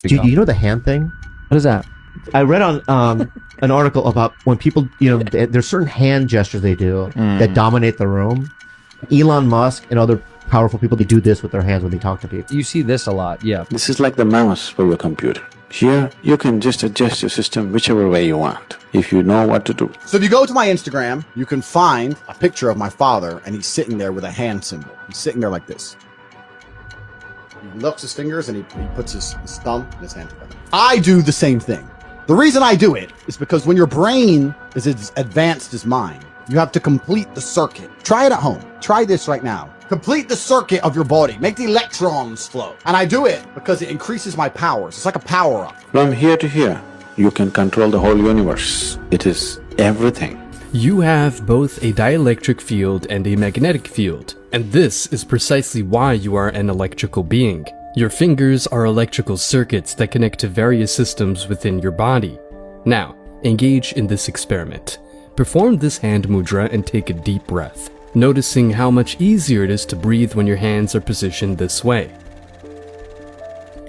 Do you know the hand thing? What is that? I read on an article about when people, there's certain hand gestures they do that dominate the room. Elon Musk and other powerful people, they do this with their hands when they talk to people. You see this a lot, yeah. This is like the mouse for your computer. Here, you can just adjust your system whichever way you want, if you know what to do. So if you go to my Instagram, you can find a picture of my father, and he's sitting there with a hand symbol. He's sitting there like this. He lifts his fingers and he puts his thumb and his hand together. I do the same thing. The reason I do it is because when your brain is as advanced as mine, you have to complete the circuit. Try it at home. Try this right now. Complete the circuit of your body. Make the electrons flow. And I do it because it increases my powers. It's like a power-up. From here to here, you can control the whole universe. It is everything. You have both a dielectric field and a magnetic field, and this is precisely why you are an electrical being. Your fingers are electrical circuits that connect to various systems within your body. Now, engage in this experiment. Perform this hand mudra and take a deep breath, noticing how much easier it is to breathe when your hands are positioned this way.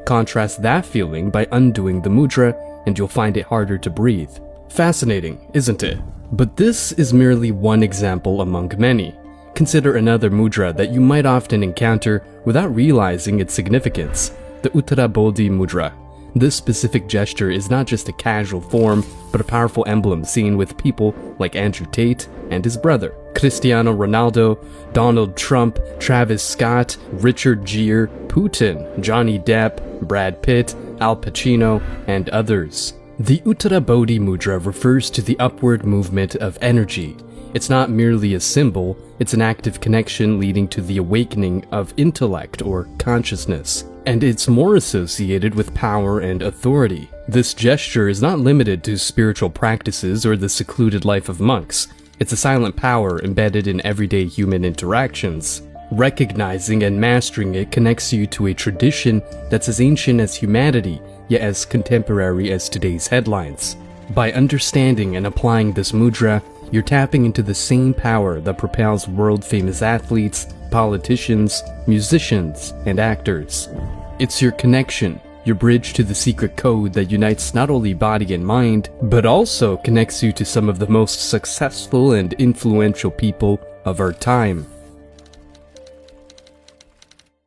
Contrast that feeling by undoing the mudra, and you'll find it harder to breathe. Fascinating, isn't it? But this is merely one example among many. Consider another mudra that you might often encounter without realizing its significance, the Uttara Bodhi Mudra. This specific gesture is not just a casual form, but a powerful emblem seen with people like Andrew Tate and his brother, Cristiano Ronaldo, Donald Trump, Travis Scott, Richard Gere, Putin, Johnny Depp, Brad Pitt, Al Pacino, and others. The Uttara Bodhi Mudra refers to the upward movement of energy. It's not merely a symbol, it's an active connection leading to the awakening of intellect or consciousness. And it's more associated with power and authority. This gesture is not limited to spiritual practices or the secluded life of monks. It's a silent power embedded in everyday human interactions. Recognizing and mastering it connects you to a tradition that's as ancient as humanity, yet as contemporary as today's headlines. By understanding and applying this mudra, you're tapping into the same power that propels world-famous athletes, politicians, musicians, and actors. It's your connection, your bridge to the secret code that unites not only body and mind, but also connects you to some of the most successful and influential people of our time.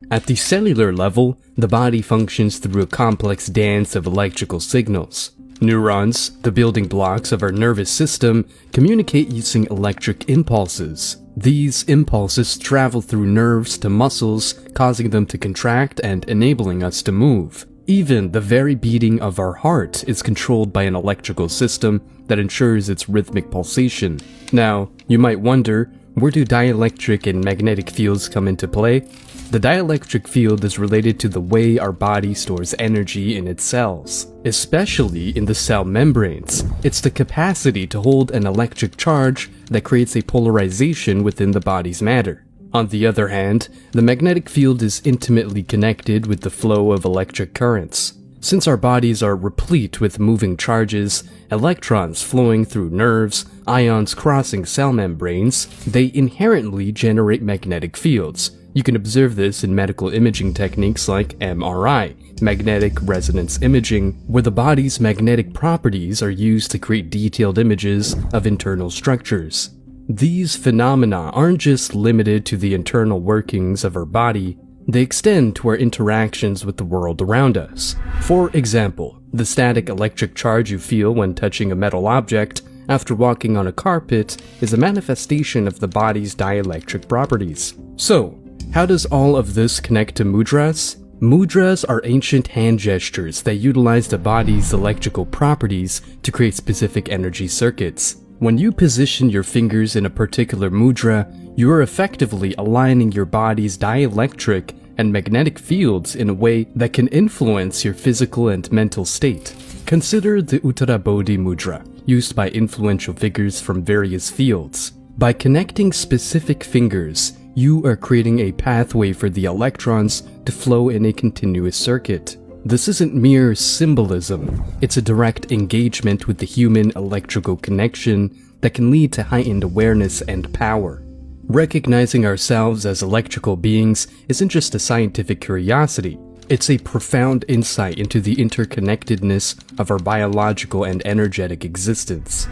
At the cellular level, the body functions through a complex dance of electrical signals. Neurons, the building blocks of our nervous system, communicate using electric impulses. These impulses travel through nerves to muscles, causing them to contract and enabling us to move. Even the very beating of our heart is controlled by an electrical system that ensures its rhythmic pulsation. Now, you might wonder, where do dielectric and magnetic fields come into play? The dielectric field is related to the way our body stores energy in its cells, especially in the cell membranes. It's the capacity to hold an electric charge that creates a polarization within the body's matter. On the other hand, the magnetic field is intimately connected with the flow of electric currents. Since our bodies are replete with moving charges, electrons flowing through nerves, ions crossing cell membranes, they inherently generate magnetic fields. You can observe this in medical imaging techniques like MRI, magnetic resonance imaging, where the body's magnetic properties are used to create detailed images of internal structures. These phenomena aren't just limited to the internal workings of our body, they extend to our interactions with the world around us. For example, the static electric charge you feel when touching a metal object after walking on a carpet is a manifestation of the body's dielectric properties. So, how does all of this connect to mudras? Mudras are ancient hand gestures that utilize the body's electrical properties to create specific energy circuits. When you position your fingers in a particular mudra, you are effectively aligning your body's dielectric and magnetic fields in a way that can influence your physical and mental state. Consider the Uttara Bodhi Mudra, used by influential figures from various fields. By connecting specific fingers, you are creating a pathway for the electrons to flow in a continuous circuit. This isn't mere symbolism, it's a direct engagement with the human electrical connection that can lead to heightened awareness and power. Recognizing ourselves as electrical beings isn't just a scientific curiosity, It's a profound insight into the interconnectedness of our biological and energetic existence.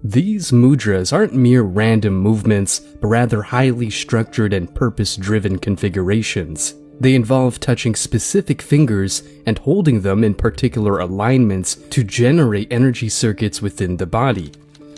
These mudras aren't mere random movements, but rather highly structured and purpose-driven configurations. They involve touching specific fingers and holding them in particular alignments to generate energy circuits within the body.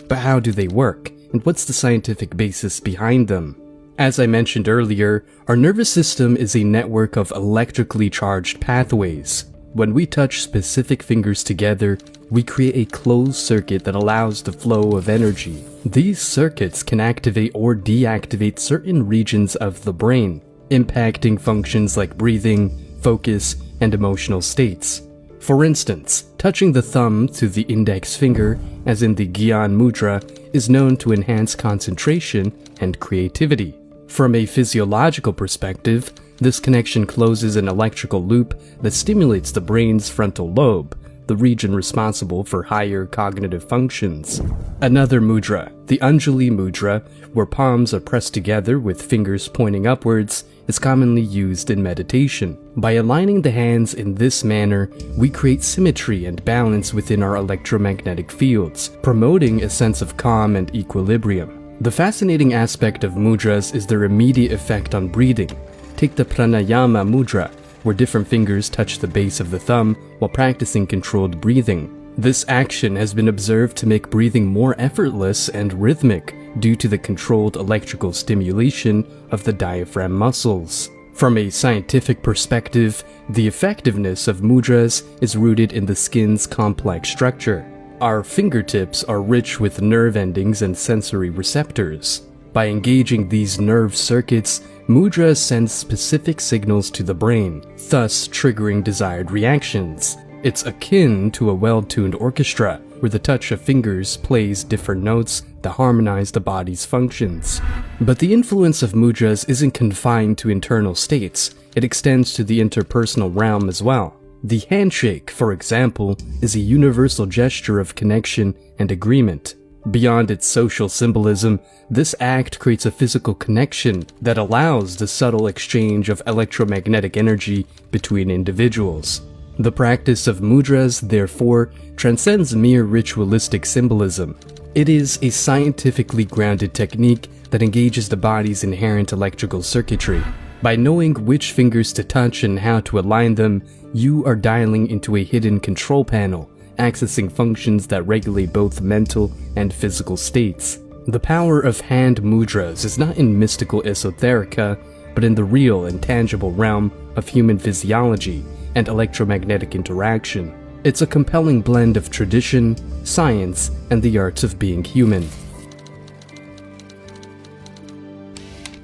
But how do they work, and what's the scientific basis behind them? As I mentioned earlier, our nervous system is a network of electrically charged pathways. When we touch specific fingers together, we create a closed circuit that allows the flow of energy. These circuits can activate or deactivate certain regions of the brain, impacting functions like breathing, focus, and emotional states. For instance, touching the thumb to the index finger, as in the Jala Mudra, is known to enhance concentration and creativity. From a physiological perspective, this connection closes an electrical loop that stimulates the brain's frontal lobe, the region responsible for higher cognitive functions. Another mudra, the Jala Mudra, where palms are pressed together with fingers pointing upwards, is commonly used in meditation. By aligning the hands in this manner, we create symmetry and balance within our electromagnetic fields, promoting a sense of calm and equilibrium. The fascinating aspect of mudras is their immediate effect on breathing. Take the Pranayama Mudra, where different fingers touch the base of the thumb while practicing controlled breathing. This action has been observed to make breathing more effortless and rhythmic due to the controlled electrical stimulation of the diaphragm muscles. From a scientific perspective, the effectiveness of mudras is rooted in the skin's complex structure. Our fingertips are rich with nerve endings and sensory receptors. By engaging these nerve circuits, mudras send specific signals to the brain, thus triggering desired reactions. It's akin to a well-tuned orchestra, where the touch of fingers plays different notes that harmonize the body's functions. But the influence of mudras isn't confined to internal states, it extends to the interpersonal realm as well. The handshake, for example, is a universal gesture of connection and agreement. Beyond its social symbolism, this act creates a physical connection that allows the subtle exchange of electromagnetic energy between individuals. The practice of mudras, therefore, transcends mere ritualistic symbolism. It is a scientifically grounded technique that engages the body's inherent electrical circuitry. By knowing which fingers to touch and how to align them, you are dialing into a hidden control panel, accessing functions that regulate both mental and physical states. The power of hand mudras is not in mystical esoterica, but in the real and tangible realm of human physiology and electromagnetic interaction. It's a compelling blend of tradition, science, and the arts of being human.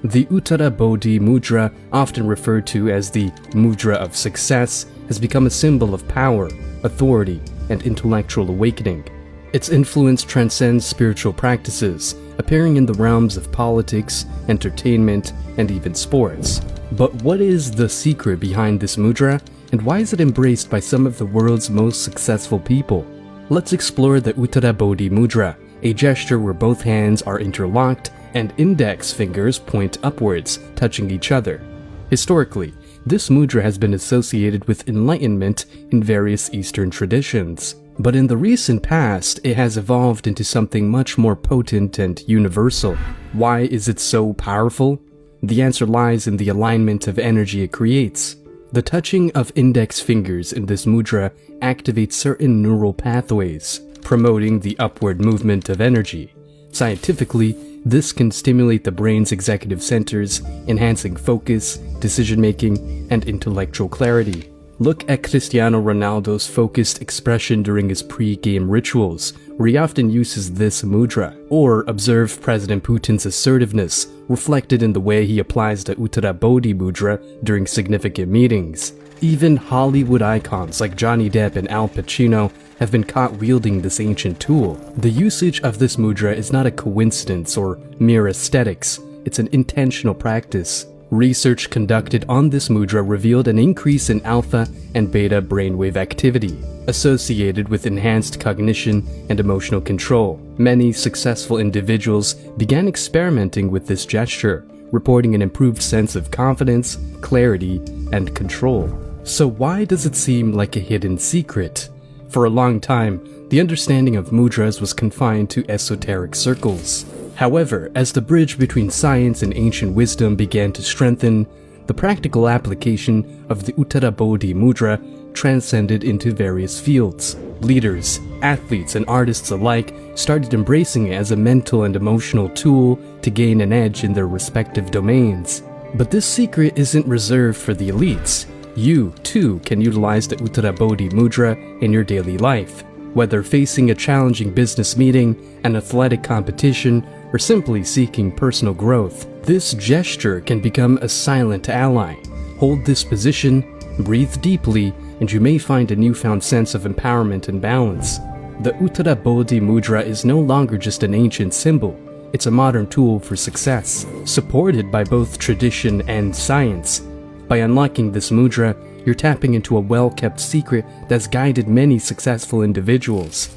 The Uttara Bodhi Mudra, often referred to as the Mudra of Success, has become a symbol of power, authority, and intellectual awakening. Its influence transcends spiritual practices, appearing in the realms of politics, entertainment, and even sports. But what is the secret behind this mudra, and why is it embraced by some of the world's most successful people? Let's explore the Uttara Bodhi Mudra, a gesture where both hands are interlocked and index fingers point upwards, touching each other. Historically, this mudra has been associated with enlightenment in various Eastern traditions. But in the recent past, it has evolved into something much more potent and universal. Why is it so powerful? The answer lies in the alignment of energy it creates. The touching of index fingers in this mudra activates certain neural pathways, promoting the upward movement of energy. Scientifically, this can stimulate the brain's executive centers, enhancing focus, decision-making, and intellectual clarity. Look at Cristiano Ronaldo's focused expression during his pre-game rituals, where he often uses this mudra. Or observe President Putin's assertiveness, reflected in the way he applies the Uttara Bodhi Mudra during significant meetings. Even Hollywood icons like Johnny Depp and Al Pacino have been caught wielding this ancient tool. The usage of this mudra is not a coincidence or mere aesthetics, it's an intentional practice. Research conducted on this mudra revealed an increase in alpha and beta brainwave activity, associated with enhanced cognition and emotional control. Many successful individuals began experimenting with this gesture, reporting an improved sense of confidence, clarity, and control. So why does it seem like a hidden secret? For a long time, the understanding of mudras was confined to esoteric circles. However, as the bridge between science and ancient wisdom began to strengthen, the practical application of the Uttarabodhi Mudra transcended into various fields. Leaders, athletes, and artists alike started embracing it as a mental and emotional tool to gain an edge in their respective domains. But this secret isn't reserved for the elites. You, too, can utilize the Uttarabodhi Mudra in your daily life. Whether facing a challenging business meeting, an athletic competition, or simply seeking personal growth, this gesture can become a silent ally. Hold this position, breathe deeply, and you may find a newfound sense of empowerment and balance. The Uttarabodhi Mudra is no longer just an ancient symbol. It's a modern tool for success, supported by both tradition and science. By unlocking this mudra, you're tapping into a well-kept secret that's guided many successful individuals.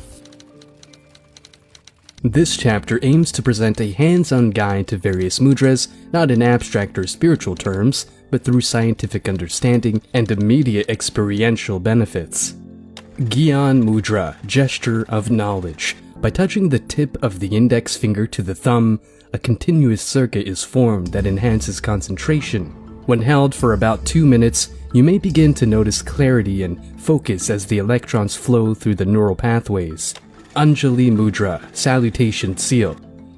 This chapter aims to present a hands-on guide to various mudras, not in abstract or spiritual terms, but through scientific understanding and immediate experiential benefits. Dhyana Mudra, gesture of knowledge. By touching the tip of the index finger to the thumb, a continuous circuit is formed that enhances concentration. When held for about 2 minutes, you may begin to notice clarity and focus as the electrons flow through the neural pathways. Anjali Mudra, salutation seal.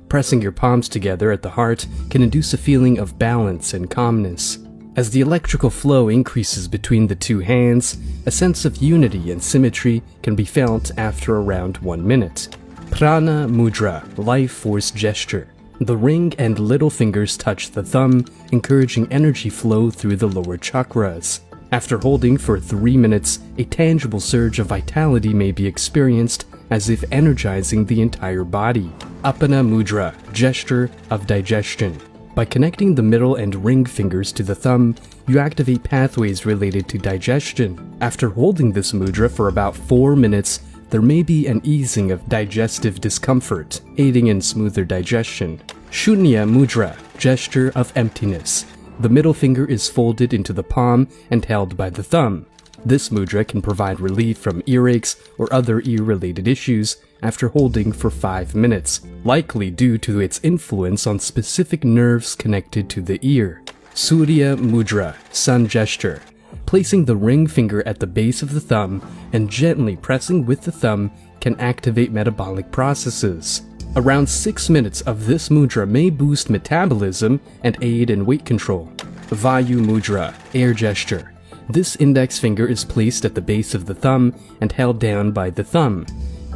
Pressing your palms together at the heart can induce a feeling of balance and calmness. As the electrical flow increases between the two hands, a sense of unity and symmetry can be felt after around 1 minute. Prana Mudra, life force gesture. The ring and little fingers touch the thumb, encouraging energy flow through the lower chakras. After holding for 3 minutes, a tangible surge of vitality may be experienced, as if energizing the entire body. Apana Mudra, gesture of digestion. By connecting the middle and ring fingers to the thumb, you activate pathways related to digestion. After holding this mudra for about 4 minutes, there may be an easing of digestive discomfort, aiding in smoother digestion. Shunya Mudra, gesture of emptiness. The middle finger is folded into the palm and held by the thumb. This mudra can provide relief from earaches or other ear-related issues after holding for 5 minutes, likely due to its influence on specific nerves connected to the ear. Surya Mudra, sun gesture. Placing the ring finger at the base of the thumb and gently pressing with the thumb can activate metabolic processes. Around 6 minutes of this mudra may boost metabolism and aid in weight control. Vayu Mudra, air gesture. This index finger is placed at the base of the thumb and held down by the thumb.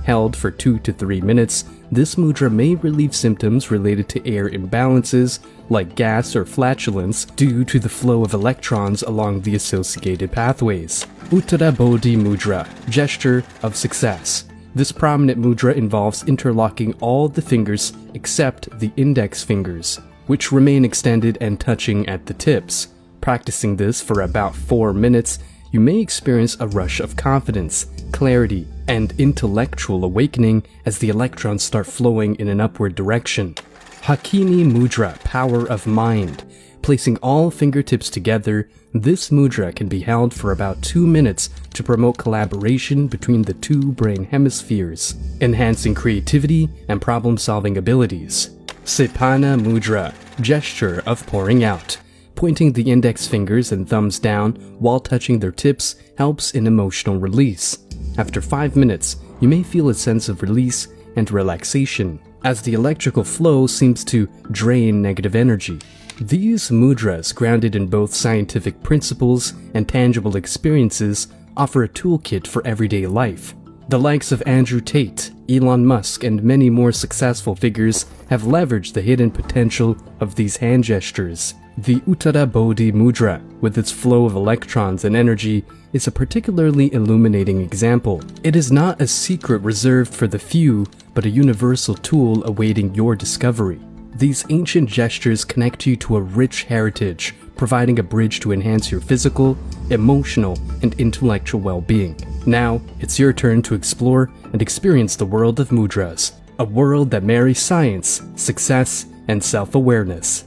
Held for 2 to 3 minutes, this mudra may relieve symptoms related to air imbalances, like gas or flatulence, due to the flow of electrons along the associated pathways. Uttarabodhi Mudra, gesture of success. This prominent mudra involves interlocking all the fingers except the index fingers, which remain extended and touching at the tips. Practicing this for about 4 minutes, you may experience a rush of confidence, clarity, and intellectual awakening as the electrons start flowing in an upward direction. Hakini Mudra, power of mind. Placing all fingertips together, this mudra can be held for about 2 minutes to promote collaboration between the two brain hemispheres, enhancing creativity and problem-solving abilities. Sepana Mudra, gesture of pouring out. Pointing the index fingers and thumbs down while touching their tips helps in emotional release. After 5 minutes, you may feel a sense of release and relaxation, as the electrical flow seems to drain negative energy. These mudras, grounded in both scientific principles and tangible experiences, offer a toolkit for everyday life. The likes of Andrew Tate, Elon Musk, and many more successful figures have leveraged the hidden potential of these hand gestures. The Uttarabodhi Mudra, with its flow of electrons and energy, is a particularly illuminating example. It is not a secret reserved for the few, but a universal tool awaiting your discovery. These ancient gestures connect you to a rich heritage, providing a bridge to enhance your physical, emotional, and intellectual well-being. Now, it's your turn to explore and experience the world of mudras, a world that marries science, success, and self-awareness.